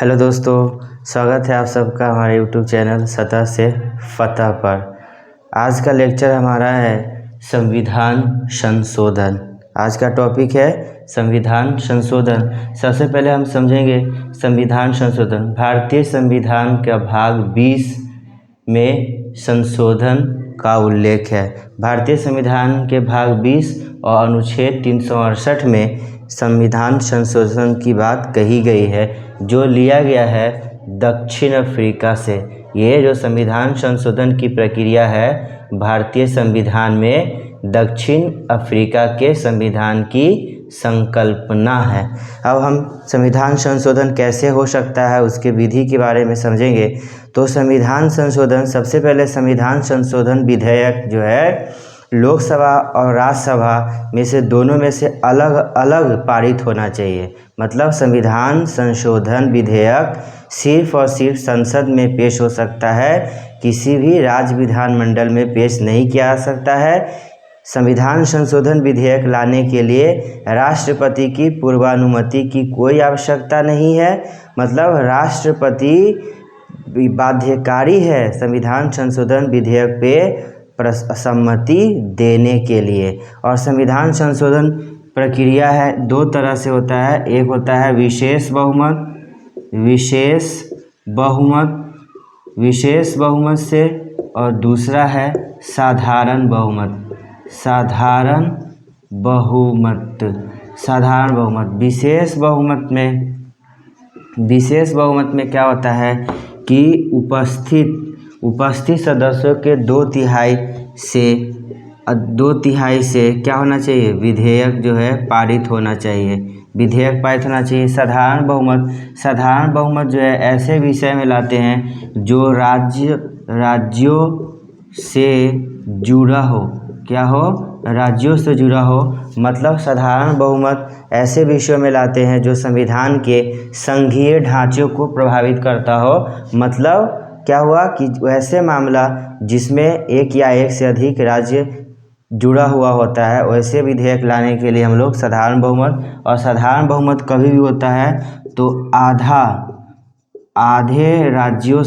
Hello दोस्तों, स्वागत है आप सबका हमारे यूट्यूब चैनल सतह से फतह पर। आज का लेक्चर हमारा है संविधान संशोधन। आज का टॉपिक है संविधान संशोधन। सबसे पहले हम समझेंगे संविधान संशोधन। भारतीय संविधान का भाग 20 में संशोधन का उल्लेख है। भारतीय संविधान के भाग 20 और अनुच्छेद 368 में संविधान संशोधन की बात कही गई है, जो लिया गया है दक्षिण अफ्रीका से। ये जो संविधान संशोधन की प्रक्रिया है भारतीय संविधान में दक्षिण अफ्रीका के संविधान की संकल्पना है। अब हम संविधान संशोधन कैसे हो सकता है उसके विधि के बारे में समझेंगे। तो संविधान संशोधन, सबसे पहले संविधान संशोधन विधेयक जो है लोकसभा और राज्यसभा में से दोनों में से अलग अलग पारित होना चाहिए। मतलब संविधान संशोधन विधेयक सिर्फ और सिर्फ संसद में पेश हो सकता है, किसी भी राज्य विधानमंडल में पेश नहीं किया जा सकता है। संविधान संशोधन विधेयक लाने के लिए राष्ट्रपति की पूर्वानुमति की कोई आवश्यकता नहीं है। मतलब राष्ट्रपति बाध्यकारी है संविधान संशोधन विधेयक पे सम्मति देने के लिए। और संविधान संशोधन प्रक्रिया है दो तरह से होता है। एक होता है विशेष बहुमत से, और दूसरा है साधारण बहुमत। विशेष बहुमत में क्या होता है कि उपस्थित सदस्यों के दो तिहाई से क्या होना चाहिए, विधेयक जो है पारित होना चाहिए। साधारण बहुमत जो है ऐसे विषय में लाते हैं जो राज्यों से जुड़ा हो। क्या हो? राज्यों से जुड़ा हो। मतलब साधारण बहुमत ऐसे विषयों में लाते हैं जो संविधान के संघीय ढांचे को प्रभावित करता हो। मतलब क्या हुआ कि वैसे मामला जिसमें एक या एक से अधिक राज्य जुड़ा हुआ होता है, वैसे विधेयक लाने के लिए हम लोग साधारण बहुमत कभी भी होता है तो आधे राज्यों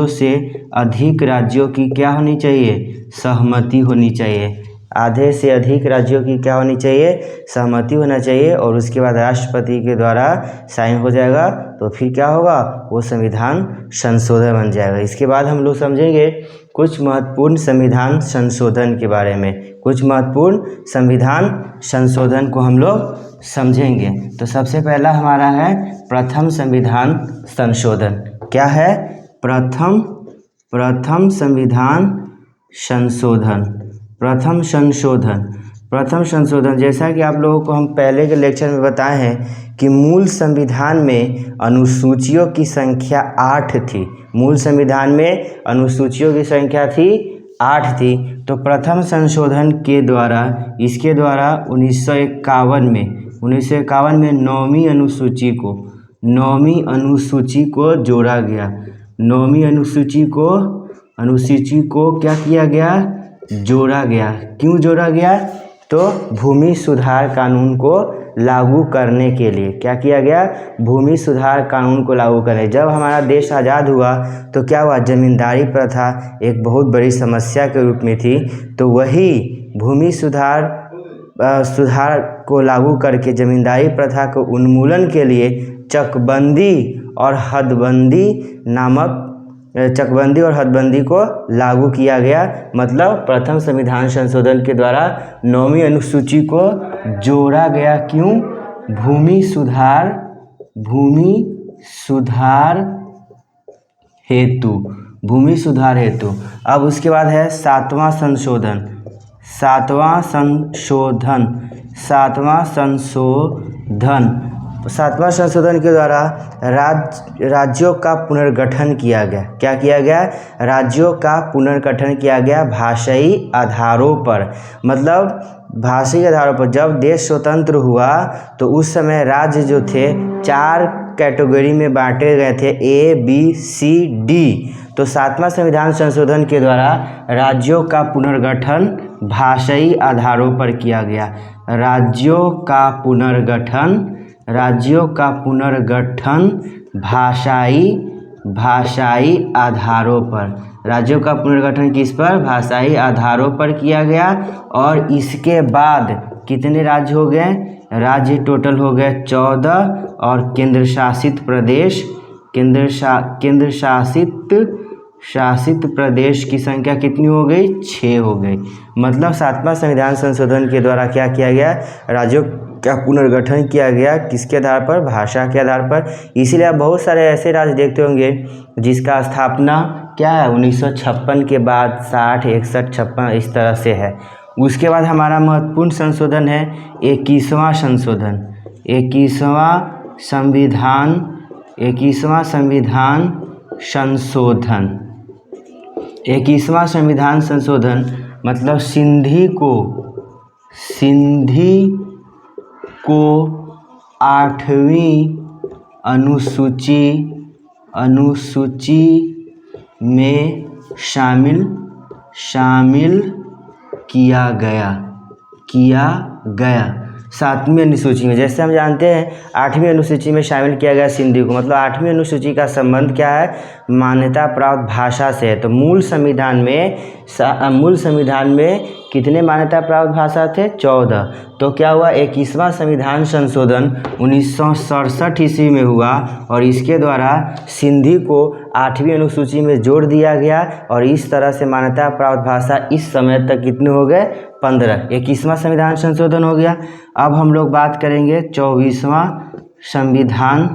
से अधिक राज्यों की क्या होनी चाहिए, सहमति होनी चाहिए। आधे से अधिक राज्यों की क्या होनी चाहिए, सहमति होना चाहिए। और उसके बाद राष्ट्रपति के द्वारा साइन हो जाएगा, तो फिर क्या होगा, वो संविधान संशोधन बन जाएगा। इसके बाद हम लोग समझेंगे कुछ महत्वपूर्ण संविधान संशोधन के बारे में। कुछ महत्वपूर्ण संविधान संशोधन को हम लोग समझेंगे। तो सबसे पहला हमारा है प्रथम संविधान संशोधन। क्या है? प्रथम संविधान संशोधन। प्रथम संशोधन जैसा कि आप लोगों को हम पहले के लेक्चर में बताए हैं कि मूल संविधान में अनुसूचियों की संख्या 8 थी। मूल संविधान में अनुसूचियों की संख्या थी 8 थी। तो प्रथम संशोधन के द्वारा 1951 में 9वीं अनुसूची को जोड़ा गया। 9वीं अनुसूची को क्या किया गया, जोड़ा गया। क्यों जोड़ा गया? तो भूमि सुधार कानून को लागू करने के लिए। क्या किया गया? भूमि सुधार कानून को लागू करने। जब हमारा देश आज़ाद हुआ तो क्या हुआ, जमींदारी प्रथा एक बहुत बड़ी समस्या के रूप में थी। तो वही भूमि सुधार को लागू करके जमींदारी प्रथा को उन्मूलन के लिए चकबंदी और हदबंदी को लागू किया गया। मतलब प्रथम संविधान संशोधन के द्वारा 9वीं अनुसूची को जोड़ा गया। क्यों? भूमि सुधार हेतु। अब उसके बाद है सातवां संशोधन के द्वारा राज्यों का पुनर्गठन किया गया। क्या किया गया? राज्यों का पुनर्गठन किया गया भाषाई आधारों पर। मतलब भाषाई आधारों पर जब देश स्वतंत्र हुआ तो उस समय राज्य जो थे 4 कैटेगरी में बांटे गए थे, A, B, C, D। तो सातवां संविधान संशोधन के द्वारा राज्यों का पुनर्गठन भाषाई आधारों पर किया गया। राज्यों का पुनर्गठन राज्यों का पुनर्गठन भाषाई आधारों पर, राज्यों का पुनर्गठन किस पर, भाषाई आधारों पर किया गया। और इसके बाद कितने राज्य हो गए, राज्य टोटल हो गए 14 और केंद्र शासित प्रदेश की संख्या कितनी हो गई, 6 हो गई। मतलब 7वां संविधान संशोधन के द्वारा क्या किया गया, राज्यों का पुनर्गठन किया गया, किसके आधार पर, भाषा के आधार पर। इसीलिए आप बहुत सारे ऐसे राज्य देखते होंगे जिसका स्थापना क्या है 1956 के बाद 60, 61, 56 इस तरह से है। उसके बाद हमारा महत्वपूर्ण संशोधन है 21वां संशोधन, 21वां संविधान संशोधन मतलब सिंधी को 8वीं अनुसूची में शामिल किया गया 7वीं अनुसूची में। जैसे हम जानते हैं 8वीं अनुसूची में शामिल किया गया सिंधी को, मतलब 8वीं अनुसूची का संबंध क्या है, मान्यता प्राप्त भाषा से है। तो मूल संविधान में कितने मान्यता प्राप्त भाषा थे, 14। तो क्या हुआ, 21वां संविधान संशोधन 1967 ईस्वी में हुआ और इसके द्वारा सिंधी को 8वीं अनुसूची में जोड़ दिया गया और इस तरह से मान्यता प्राप्त भाषा इस समय तक कितने हो गए, 15। 21वां संविधान संशोधन हो गया। अब हम लोग बात करेंगे 24वां संविधान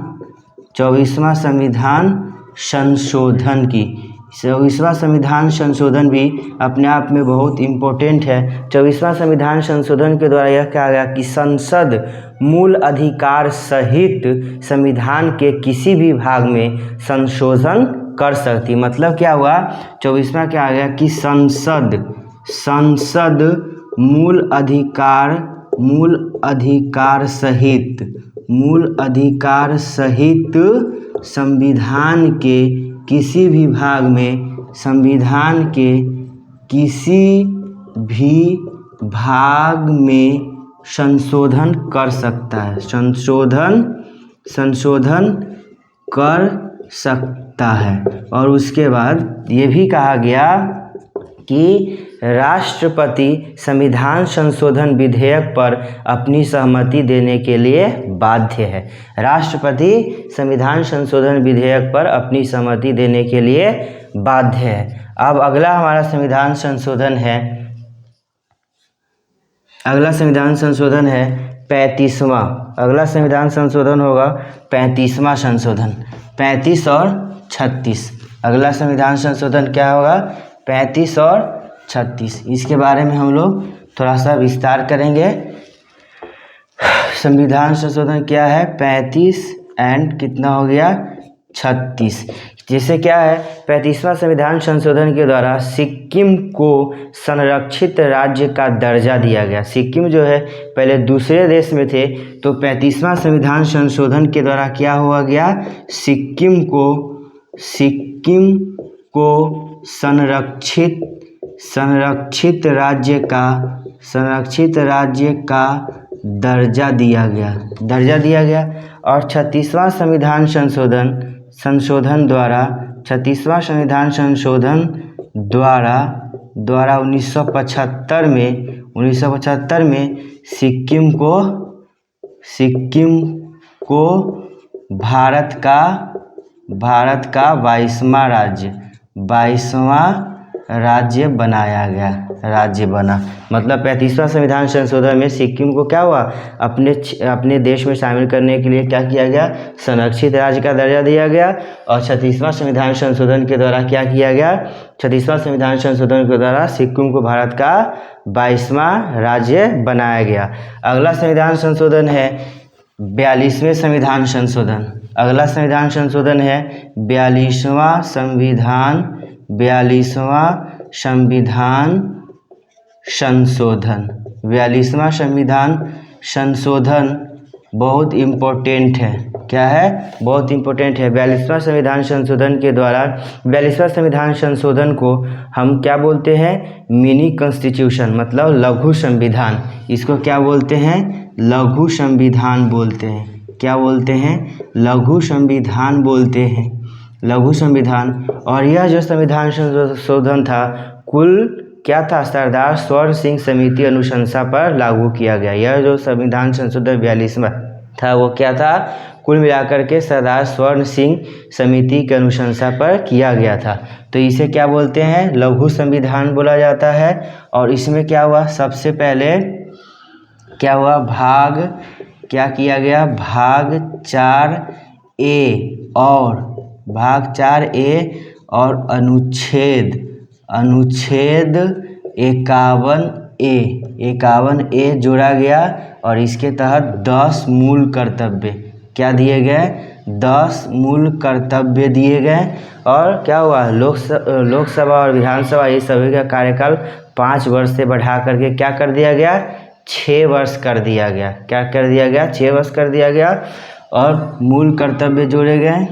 संशोधन की। 24वां संविधान संशोधन भी अपने आप में बहुत इम्पोर्टेंट है। 24वां संविधान संशोधन के द्वारा यह कहा गया कि संसद मूल अधिकार सहित संविधान के किसी भी भाग में संशोधन कर सकती। मतलब क्या हुआ, 24वां क्या आ गया कि संसद मूल अधिकार सहित संविधान के किसी भी भाग में संशोधन कर सकता है, संशोधन कर सकता है। और उसके बाद ये भी कहा गया कि राष्ट्रपति संविधान संशोधन विधेयक पर अपनी सहमति देने के लिए बाध्य है। राष्ट्रपति संविधान संशोधन विधेयक पर अपनी सहमति देने के लिए बाध्य है। अब अगला हमारा संविधान संशोधन है 35वां। अगला संविधान संशोधन होगा 35वां संशोधन, 35 और 36। अगला संविधान संशोधन क्या होगा, 35 और 36। इसके बारे में हम लोग थोड़ा सा विस्तार करेंगे। संविधान संशोधन क्या है, 35 एंड कितना हो गया, 36। जैसे क्या है, 35वां संविधान संशोधन के द्वारा सिक्किम को संरक्षित राज्य का दर्जा दिया गया। सिक्किम जो है पहले दूसरे देश में थे, तो 35वां संविधान संशोधन के द्वारा क्या हुआ गया, सिक्किम को संरक्षित राज्य का दर्जा दिया गया। और 36वां संविधान संशोधन द्वारा 1975 में सिक्किम को भारत का 22वां राज्य बनाया गया, राज्य बना। मतलब 35वां संविधान संशोधन में सिक्किम को क्या हुआ, अपने देश में शामिल करने के लिए क्या किया गया, संरक्षित राज्य का दर्जा दिया गया। और 36वां संविधान संशोधन के द्वारा क्या किया गया, 36वां संविधान संशोधन के द्वारा सिक्किम को भारत का 22वां राज्य बनाया गया। अगला संविधान संशोधन है 42वें संविधान संशोधन। अगला संविधान संशोधन है 42वां संविधान संशोधन। 42वां संविधान संशोधन बहुत इम्पोर्टेंट है। क्या है, बहुत इम्पोर्टेंट है। 42वां संविधान संशोधन के द्वारा 42वां संविधान संशोधन को हम क्या बोलते हैं, मिनी कॉन्स्टिट्यूशन, मतलब लघु संविधान। इसको क्या बोलते हैं, लघु संविधान बोलते हैं। क्या बोलते हैं, लघु संविधान बोलते हैं, लघु संविधान। और यह जो संविधान संशोधन था कुल क्या था, सरदार स्वर्ण सिंह समिति अनुशंसा पर लागू किया गया। यह जो संविधान संशोधन 42वां था वो क्या था, कुल मिलाकर के सरदार स्वर्ण सिंह समिति के अनुशंसा पर किया गया था। तो इसे क्या बोलते हैं, लघु संविधान बोला जाता है। और इसमें क्या हुआ, सबसे पहले क्या हुआ, भाग क्या किया गया, भाग 4A और भाग 4A और अनुच्छेद 51A जोड़ा गया। और इसके तहत 10 मूल कर्तव्य क्या दिए गए, 10 मूल कर्तव्य दिए गए। और क्या हुआ, लोकसभा और विधानसभा ये सभी का कार्यकाल 5 वर्ष से बढ़ा करके क्या कर दिया गया, 6 वर्ष कर दिया गया। क्या कर दिया गया, 6 वर्ष कर दिया गया। और मूल कर्तव्य जोड़े गए,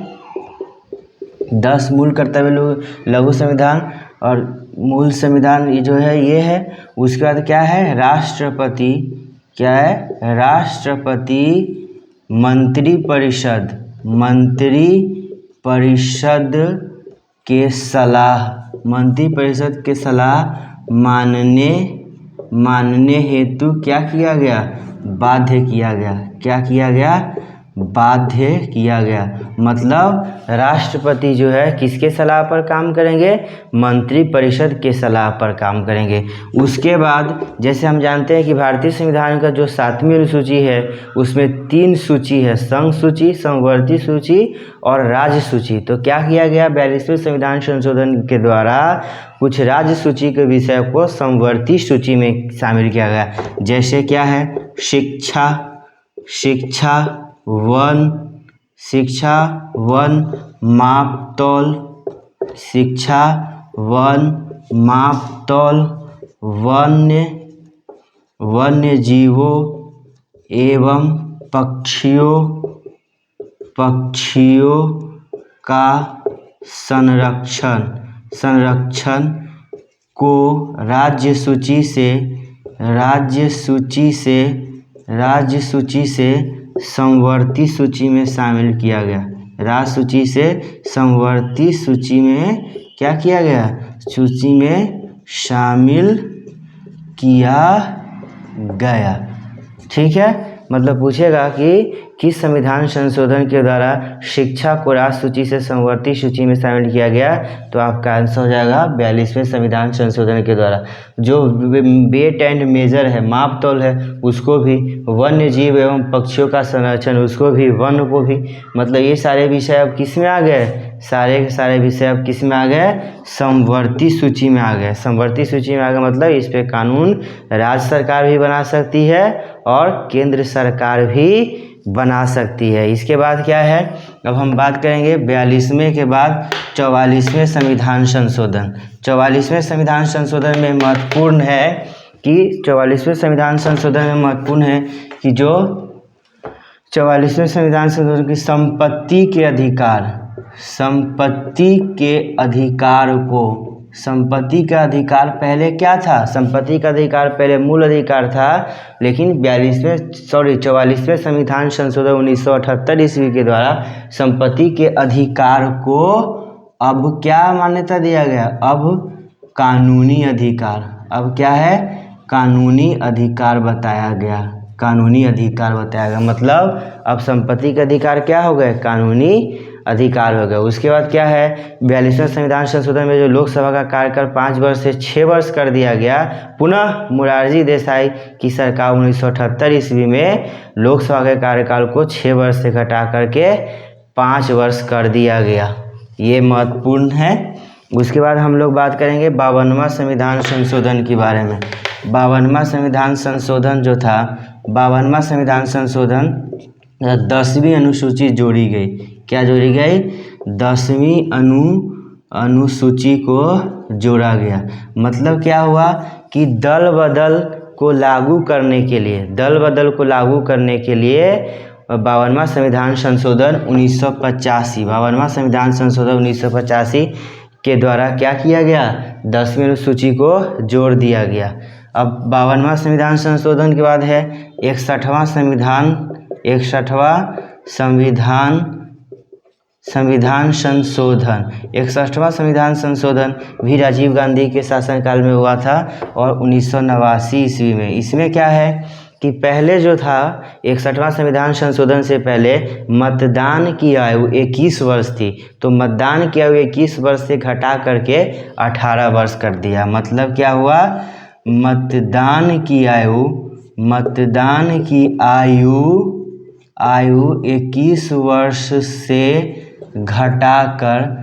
10 मूल कर्तव्य लघु संविधान। और मूल संविधान ये जो है ये है। उसके बाद क्या है, राष्ट्रपति, क्या है, राष्ट्रपति मंत्री परिषद के सलाह मानने हेतु क्या किया गया, बाध्य किया गया। क्या किया गया, बाध्य किया गया। मतलब राष्ट्रपति जो है किसके सलाह पर काम करेंगे, मंत्री परिषद के सलाह पर काम करेंगे। उसके बाद जैसे हम जानते हैं कि भारतीय संविधान का जो 7वीं अनुसूची है उसमें 3 सूची है, संघ सूची, समवर्ती सूची और राज्य सूची। तो क्या किया गया, 42वें संविधान संशोधन के द्वारा कुछ राज्य सूची के विषय को समवर्ती सूची में शामिल किया गया। जैसे क्या है, शिक्षा, वन मापतौल, वन्य जीवों एवं पक्षियों का संरक्षण को राज्य सूची से समवर्ती सूची में शामिल किया गया। राज्य सूची से समवर्ती सूची में क्या किया गया, सूची में शामिल किया गया। ठीक है, मतलब पूछेगा कि किस संविधान संशोधन के द्वारा शिक्षा को राज्य सूची से समवर्ती सूची में शामिल किया गया, तो आपका आंसर हो जाएगा 42वें संविधान संशोधन के द्वारा। जो वेट एंड मेजर है, मापतौल है, उसको भी, वन्य जीव एवं पक्षियों का संरक्षण, उसको भी, वन को भी, मतलब ये सारे विषय अब किस में आ गए, सारे के सारे विषय अब किस में आ गए, समवर्ती सूची में आ गए। समवर्ती सूची में आ गए मतलब इस पे कानून राज्य सरकार भी बना सकती है और केंद्र सरकार भी बना सकती है। इसके बाद क्या है, अब हम बात करेंगे 42वें के बाद 44वें संविधान संशोधन। 44वें संविधान संशोधन में महत्वपूर्ण है कि 44वें संविधान संशोधन में महत्वपूर्ण है कि जो 44वें संविधान संशोधन की संपत्ति के अधिकार पहले क्या था, संपत्ति का अधिकार पहले मूल अधिकार था, लेकिन 44वें संविधान संशोधन 1978 ईस्वी के द्वारा संपत्ति के अधिकार को अब क्या मान्यता दिया गया, अब कानूनी अधिकार, अब क्या है, कानूनी अधिकार बताया गया। मतलब अब संपत्ति के अधिकार क्या हो गए, कानूनी अधिकार हो गया। उसके बाद क्या है, 42वें संविधान संशोधन में जो लोकसभा का कार्यकाल 5 वर्ष से 6 वर्ष कर दिया गया। पुनः मोरारजी देसाई की सरकार 1978 ईस्वी में लोकसभा के कार्यकाल को 6 वर्ष से घटा करके 5 वर्ष कर दिया गया। ये महत्वपूर्ण है। उसके बाद हम लोग बात करेंगे 52वां संविधान संशोधन के बारे में। 52वां संविधान संशोधन जो था, 52वां संविधान संशोधन 10वीं अनुसूची जोड़ी गई। क्या जोड़ी गई, 10वीं अनुसूची को जोड़ा गया। मतलब क्या हुआ कि दल बदल को लागू करने के लिए 52वां संविधान संशोधन 1985, 52वां संविधान संशोधन 1985 के द्वारा क्या किया गया, 10वीं अनुसूची को जोड़ दिया गया। अब 52वां संविधान संशोधन के बाद है 61वां संविधान संशोधन, 61वां संविधान संशोधन भी राजीव गांधी के शासनकाल में हुआ था और 1989 ईस्वी में। इसमें क्या है कि पहले जो था 61वां संविधान संशोधन से पहले मतदान की आयु 21 वर्ष थी, तो मतदान की आयु 21 वर्ष से घटा करके 18 वर्ष कर दिया। मतलब क्या हुआ, मतदान की आयु 21 वर्ष से घटाकर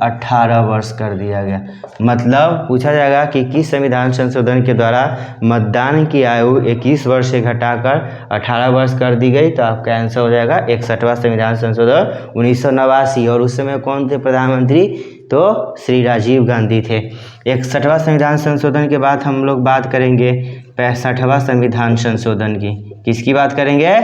18 वर्ष कर दिया गया। मतलब पूछा जाएगा कि किस संविधान संशोधन के द्वारा मतदान की आयु 21 वर्ष से घटाकर 18 वर्ष कर दी गई, तो आपका आंसर हो जाएगा 61वां संविधान संशोधन 1989। और उस समय कौन थे प्रधानमंत्री, तो श्री राजीव गांधी थे। 61वां संविधान संशोधन के बाद हम लोग बात करेंगे 65वां संविधान संशोधन की। किसकी बात करेंगे,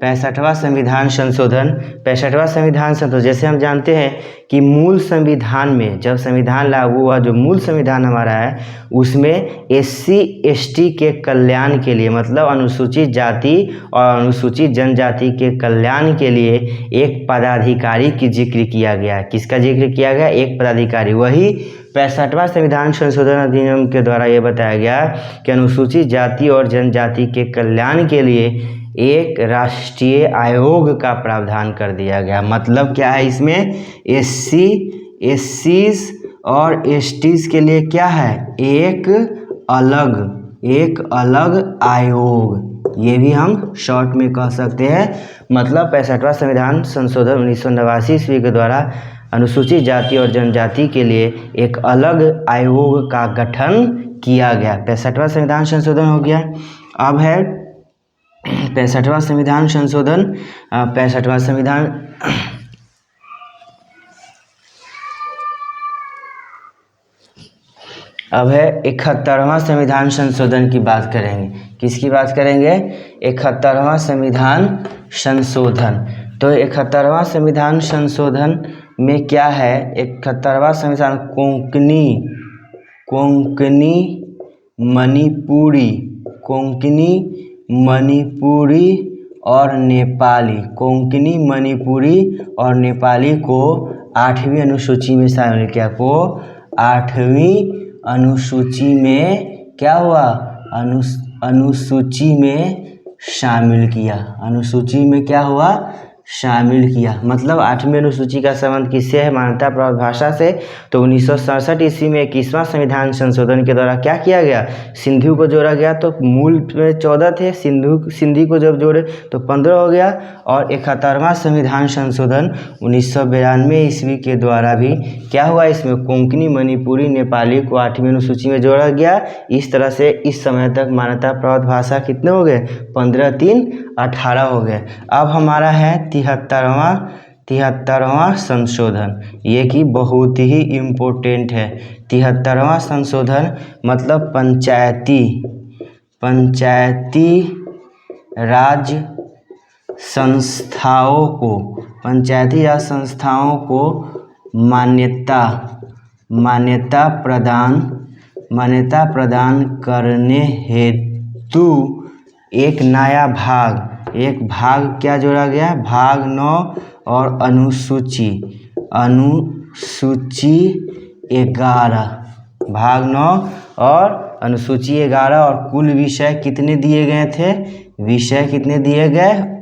65वां संविधान संशोधन। 65वां संविधान संशोधन, जैसे हम जानते हैं कि मूल संविधान में जब संविधान लागू हुआ, जो मूल संविधान हमारा है उसमें SC ST के कल्याण के लिए, मतलब अनुसूचित जाति और अनुसूचित जनजाति के कल्याण के लिए एक पदाधिकारी की जिक्र किया गया है। किसका जिक्र किया गया, एक पदाधिकारी। वही 65वां संविधान संशोधन अधिनियम के द्वारा ये बताया गया कि अनुसूचित जाति और जनजाति के कल्याण के लिए एक राष्ट्रीय आयोग का प्रावधान कर दिया गया। मतलब क्या है, इसमें SC SCs और STs के लिए क्या है, एक अलग आयोग। ये भी हम शॉर्ट में कह सकते हैं। मतलब 65वां संविधान संशोधन 1989 ईस्वी के द्वारा अनुसूचित जाति और जनजाति के लिए एक अलग आयोग का गठन किया गया। 65वां संविधान संशोधन हो गया। अब है 65वां संविधान संशोधन। 65वां संविधान अब है 71वां संविधान संशोधन की बात करेंगे। किसकी बात करेंगे, 71वां संविधान संशोधन। तो 71वां संविधान संशोधन में क्या है, 71वां संविधान मणिपुरी और नेपाली को 8वीं अनुसूची में शामिल किया। 8वीं अनुसूची में क्या हुआ, अनुसूची में शामिल किया। मतलब 8वीं अनुसूची का संबंध किससे है, मान्यता प्राप्त भाषा से। तो 1967 ईस्वी में 21वां संविधान संशोधन के द्वारा क्या किया गया, सिंधु को जोड़ा गया। तो मूल में 14 थे, सिंधी को जब जोड़े तो 15 हो गया। और 71वां संविधान संशोधन 1992 ईस्वी के द्वारा भी क्या हुआ, इसमें कोंकणी मणिपुरी नेपाली को 8वीं अनुसूची में जोड़ा गया। इस तरह से इस समय तक मान्यता प्राप्त भाषा कितने हो गए, 15 3 18 हो गए। अब हमारा है 73वां संशोधन, ये कि बहुत ही इम्पोर्टेंट है। 73वां संशोधन मतलब पंचायती राज संस्थाओं को मान्यता प्रदान करने हेतु एक नया भाग क्या जोड़ा गया, भाग 9 और अनुसूची 11, भाग 9 और अनुसूची 11। और कुल विषय कितने दिए गए थे,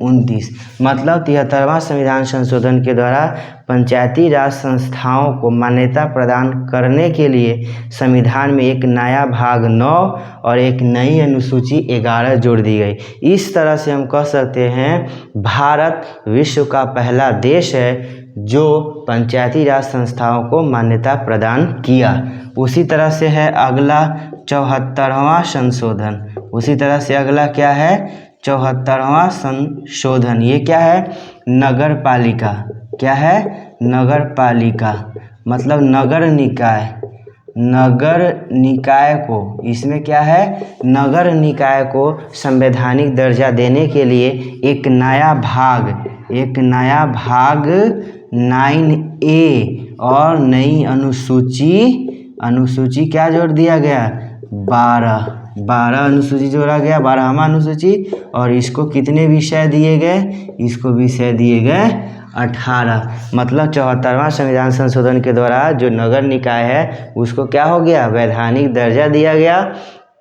29। मतलब 73वां संविधान संशोधन के द्वारा पंचायती राज संस्थाओं को मान्यता प्रदान करने के लिए संविधान में एक नया भाग 9 और एक नई अनुसूची 11 जोड़ दी गई। इस तरह से हम कह सकते हैं भारत विश्व का पहला देश है जो पंचायती राज संस्थाओं को मान्यता प्रदान किया। उसी तरह से है अगला 74वां संशोधन। उसी तरह से अगला क्या है, 74वां संशोधन। ये क्या है, नगर पालिका। क्या है, नगर पालिका मतलब नगर निकाय को, इसमें क्या है, नगर निकाय को संवैधानिक दर्जा देने के लिए एक नया भाग 9A और नई अनुसूची क्या जोड़ दिया गया, 12। 12 अनुसूची जोड़ा गया, 12वां अनुसूची, और इसको कितने विषय दिए गए, इसको विषय दिए गए 18। मतलब 74वां संविधान संशोधन के द्वारा जो नगर निकाय है उसको क्या हो गया, वैधानिक दर्जा दिया गया।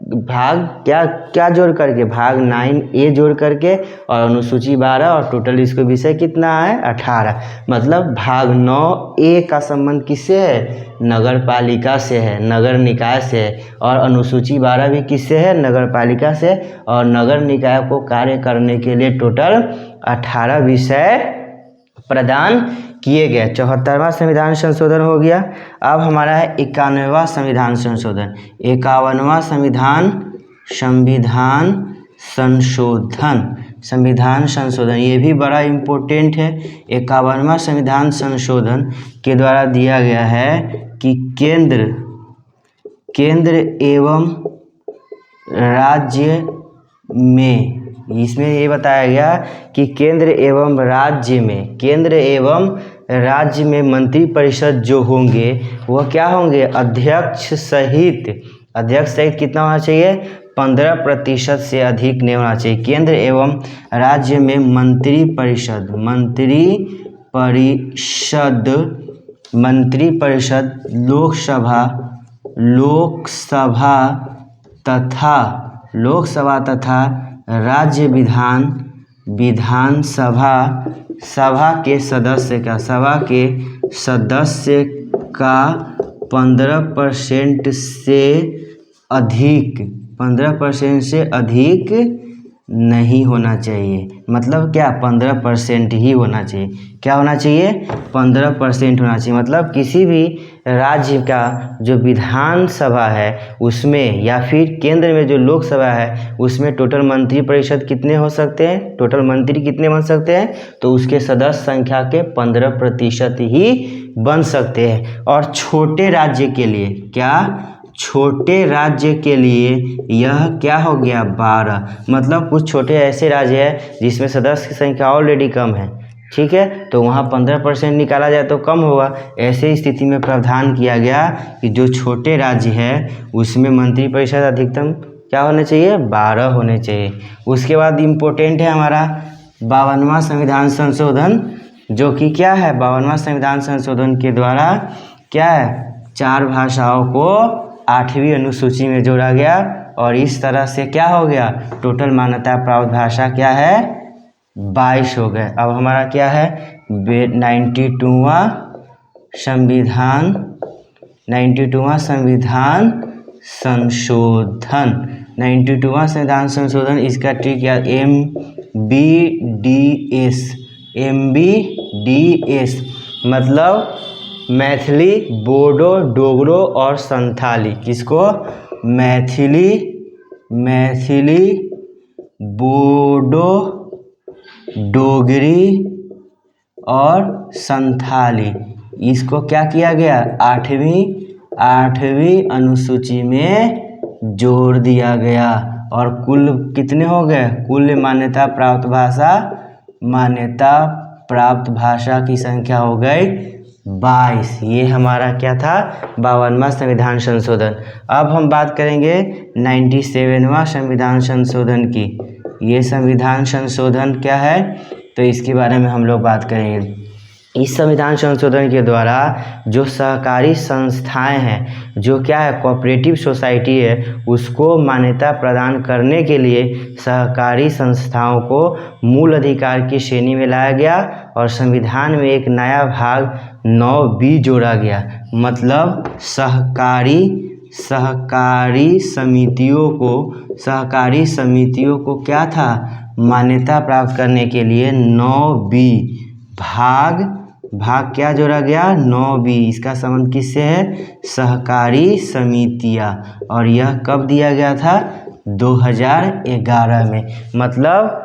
भाग क्या क्या जोड़ करके, भाग 9A जोड़ करके और अनुसूची 12 और टोटल इसको विषय कितना है 18। मतलब भाग 9A का संबंध किससे है, नगर पालिका से है, नगर निकाय से है, और अनुसूची 12 भी किससे है, नगर पालिका से। और नगर निकाय को कार्य करने के लिए टोटल 18 विषय प्रदान किए गए। 74वां संविधान संशोधन हो गया। अब हमारा है 91वां संविधान संशोधन। 51वां संविधान संशोधन ये भी बड़ा इम्पोर्टेंट है। 51वां संविधान संशोधन के द्वारा दिया गया है कि केंद्र एवं राज्य में, इसमें ये बताया गया कि केंद्र एवं राज्य में मंत्री परिषद जो होंगे वह क्या होंगे, अध्यक्ष सहित कितना होना चाहिए, 15% से अधिक नहीं होना चाहिए। केंद्र एवं राज्य में मंत्री परिषद लोकसभा तथा राज्य सभा के सदस्य का 15% से अधिक नहीं होना चाहिए। मतलब क्या, 15% ही होना चाहिए। क्या होना चाहिए, 15% होना चाहिए। मतलब किसी भी राज्य का जो विधानसभा है उसमें या फिर केंद्र में जो लोकसभा है उसमें टोटल मंत्री परिषद कितने हो सकते हैं, टोटल मंत्री कितने बन सकते हैं, तो उसके सदस्य संख्या के 15% ही बन सकते हैं। और छोटे राज्य के लिए यह क्या हो गया, 12। मतलब कुछ छोटे ऐसे राज्य हैं जिसमें सदस्य की संख्या ऑलरेडी कम है, ठीक है, तो वहाँ 15% निकाला जाए तो कम होगा। ऐसे स्थिति में प्रावधान किया गया कि जो छोटे राज्य है उसमें मंत्री परिषद अधिकतम क्या होने चाहिए, 12 होने चाहिए। उसके बाद इम्पोर्टेंट है हमारा 52वां संविधान संशोधन, जो कि क्या है, 52वां संविधान संशोधन के द्वारा क्या है, 4 भाषाओं को 8वीं अनुसूची में जोड़ा गया। और इस तरह से क्या हो गया, टोटल मान्यता प्राप्त भाषा क्या है, 22 हो गए। अब हमारा क्या है, 92वां संविधान संशोधन। 92वां संविधान संशोधन, इसका ट्रिक याद, MBDS मतलब मैथिली, बोडो, डोगरो और संथाली। किसको, मैथिली, बोडो, डोगरी और संथाली। इसको क्या किया गया, 8वीं अनुसूची में जोड़ दिया गया। और कुल कितने हो गए, कुल मान्यता प्राप्त भाषा की संख्या हो गई 22। ये हमारा क्या था, 52वां संविधान संशोधन। अब हम बात करेंगे 97वां संविधान संशोधन की। ये संविधान संशोधन क्या है, तो इसके बारे में हम लोग बात करेंगे। इस संविधान संशोधन के द्वारा जो सहकारी संस्थाएं हैं, जो क्या है, कोऑपरेटिव सोसाइटी है, उसको मान्यता प्रदान करने के लिए सहकारी संस्थाओं को मूल अधिकार की श्रेणी में लाया गया। और संविधान में एक नया भाग 9B जोड़ा गया। मतलब सहकारी समितियों को क्या था, मान्यता प्राप्त करने के लिए 9B भाग क्या जोड़ा गया, 9B। इसका संबंध किससे है, सहकारी समितियां। और यह कब दिया गया था, 2011 में। मतलब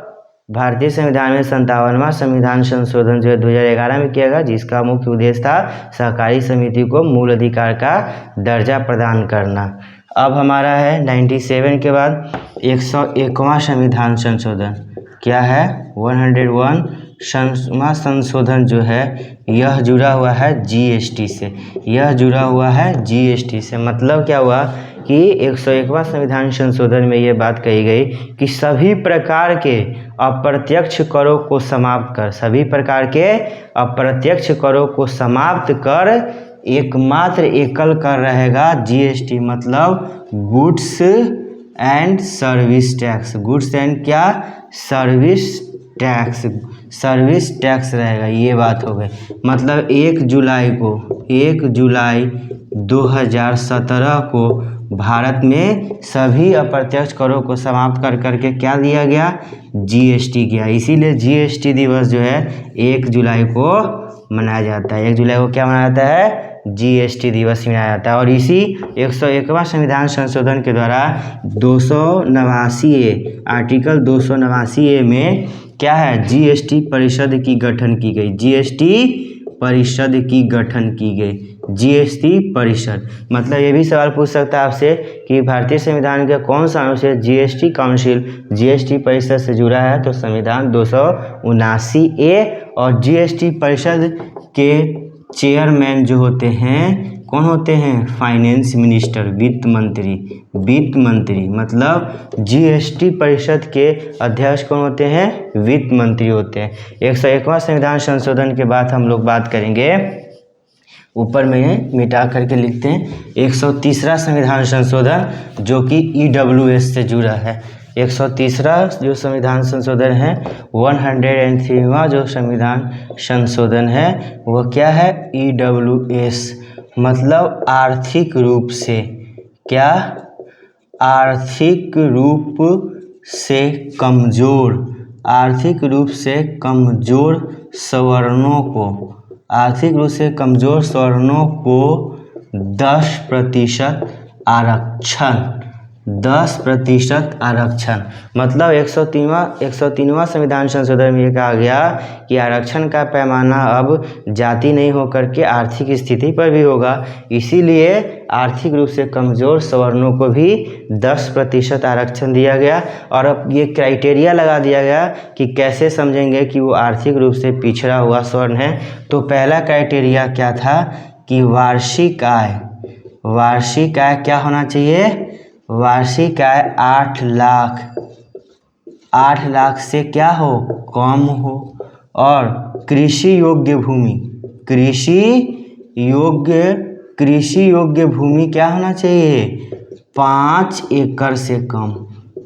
भारतीय संविधान में 57वां संविधान संशोधन जो है 2011 में किया गया, जिसका मुख्य उद्देश्य था सहकारी समिति को मूल अधिकार का दर्जा प्रदान करना। अब हमारा है 97 के बाद 101वां संविधान संशोधन। क्या है, 101वां संशोधन जो है यह जुड़ा हुआ है GST से। मतलब क्या हुआ, कि 101वां संविधान संशोधन में ये बात कही गई कि सभी प्रकार के अप्रत्यक्ष करों को समाप्त कर, सभी प्रकार के अप्रत्यक्ष करों को समाप्त कर एकमात्र एकल कर रहेगा जीएसटी, मतलब goods and service tax. Goods and क्या? सर्विस टैक्स, सर्विस टैक्स रहेगा। ये बात हो गई, मतलब 1 जुलाई 2017 को भारत में सभी अप्रत्यक्ष करों को समाप्त कर करके क्या दिया गया? जीएसटी किया। इसीलिए जीएसटी दिवस जो है 1 जुलाई को मनाया जाता है। 1 जुलाई को क्या मनाया जाता है? जीएसटी दिवस मनाया जाता है। और इसी 101वां संविधान संशोधन के द्वारा 289A आर्टिकल 289A में क्या है? जीएसटी परिषद की गठन की गई। जीएसटी परिषद की गठन की गई। जीएसटी परिषद मतलब ये भी सवाल पूछ सकता है आपसे कि भारतीय संविधान के कौन सा अनुच्छेद जीएसटी काउंसिल, जीएसटी परिषद से जुड़ा है? तो संविधान 279A। और जीएसटी परिषद के चेयरमैन जो होते हैं कौन होते हैं? फाइनेंस मिनिस्टर, वित्त मंत्री। वित्त मंत्री मतलब जीएसटी परिषद के अध्यक्ष कौन होते हैं? वित्त मंत्री होते हैं। 101वां संविधान संशोधन के बाद हम लोग बात करेंगे, ऊपर में मिटा करके लिखते हैं 130वां संविधान संशोधन जो कि ईडब्ल्यूएस से जुड़ा है। 130वां जो संविधान संशोधन है, 103वां जो संविधान संशोधन है वो क्या है? ईडब्ल्यूएस मतलब आर्थिक रूप से क्या? आर्थिक रूप से कमजोर, आर्थिक रूप से कमजोर सवर्णों को, आर्थिक रूप से कमजोर सवर्णों को 10% आरक्षण, 10% आरक्षण। मतलब 103वां संविधान संशोधन में ये कहा गया कि आरक्षण का पैमाना अब जाति नहीं होकर के आर्थिक स्थिति पर भी होगा। इसीलिए आर्थिक रूप से कमज़ोर सवर्णों को भी 10% आरक्षण दिया गया। और अब ये क्राइटेरिया लगा दिया गया कि कैसे समझेंगे कि वो आर्थिक रूप से पिछड़ा हुआ स्वर्ण है। तो पहला क्राइटेरिया क्या था कि वार्षिक आय, वार्षिक आय क्या होना चाहिए? वार्षिक आय 8 लाख से क्या हो? कम हो। और कृषि योग्य भूमि, कृषि योग्य भूमि क्या होना चाहिए? 5 एकड़ से कम,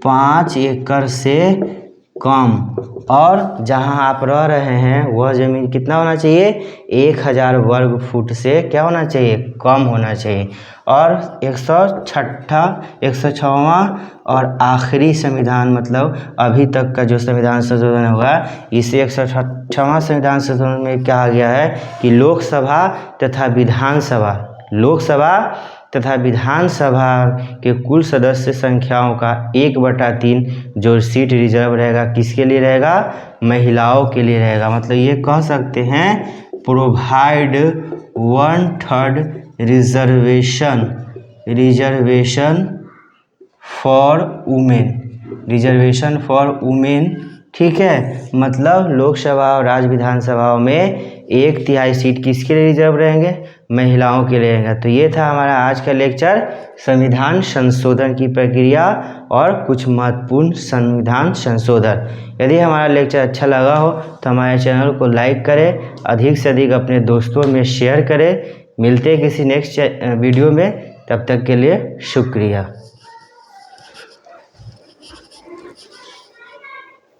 5 एकड़ से कम। और जहां आप रह रहे हैं वह ज़मीन कितना होना चाहिए? 1000 वर्ग फुट से क्या होना चाहिए? कम होना चाहिए। और 106वां और आखिरी संविधान मतलब अभी तक का जो संविधान संशोधन होगा, इसे 106वां संविधान संशोधन में कहा गया है कि लोकसभा तथा विधानसभा के कुल सदस्य संख्याओं का 1/3 जो सीट रिजर्व रहेगा किसके लिए रहेगा? महिलाओं के लिए रहेगा। मतलब ये कह सकते हैं प्रोवाइड 1/3 रिजर्वेशन फॉर वुमेन, ठीक है। मतलब लोकसभा और राज्य विधानसभाओं में 1/3 सीट किसके लिए रिजर्व रहेंगे? महिलाओं के लिए रहेंगे। तो ये था हमारा आज का लेक्चर, संविधान संशोधन की प्रक्रिया और कुछ महत्वपूर्ण संविधान संशोधन। यदि हमारा लेक्चर अच्छा लगा हो तो हमारे चैनल को लाइक करें, अधिक से अधिक अपने दोस्तों में शेयर करें। मिलते हैं किसी नेक्स्ट वीडियो में, तब तक के लिए शुक्रिया।